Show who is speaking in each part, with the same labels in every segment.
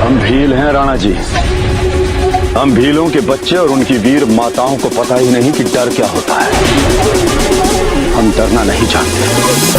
Speaker 1: हम भील हैं राणा जी। हम भीलों के बच्चे और उनकी वीर माताओं को पता ही नहीं कि डर क्या होता है। हम डरना नहीं जानते।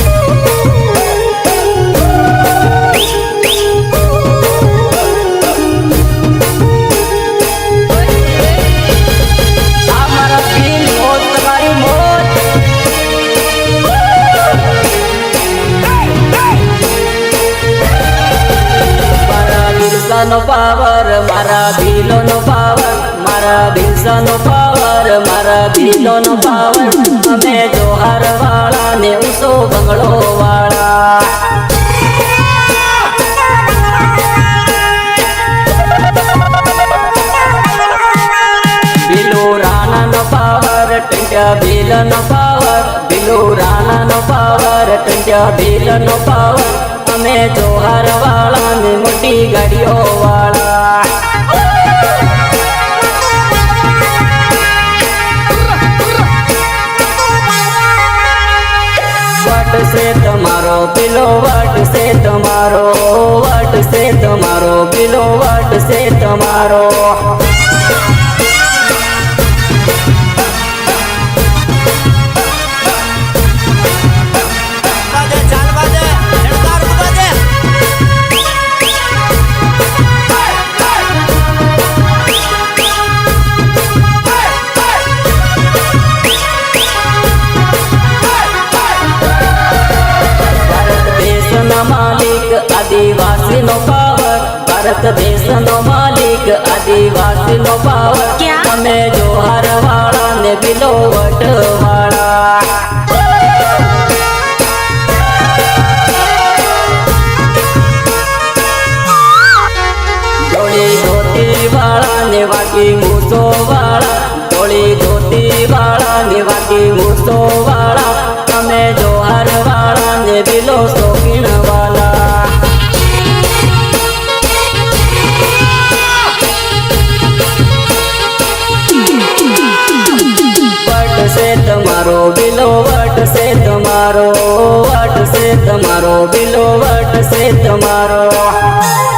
Speaker 2: નો પાવર મારા ભીલો નો પાવર, મારા ભીલસા નો પાવર, મારા ભીલો નો પાવર। અમે જોહાર વાળા ને ઉસો બંગલો વાળા। ભીલો રાણા નો પાવર, ટંટ્યા ભીલ નો પાવર, ભીલો રાણા નો પાવર, ટંટ્યા ભીલ નો પાવર। અમે જોહાર વાળા ને મોટી ગાડીઓ વાળા। વટ છે તમારો પીલો, વટ છે તમારો, વટ છે તમારો પીલો, વટ છે તમારો। मालिक आदिवासी नो पावर, भारत देश नो मालिक आदिवासी नो पावर। हमे जोहार वाला ने बिलो वट वाला। धोली धोती वाला ने वाकी मूसो वाला, धोली धोती वाला ने वाकी मूसो वाला। हमे जोहार वाला ने बिलो शौकीन वाला। वट से तमारो बिलो, वट से तमारो, वट से तमारो बिलो, वट से तमारो।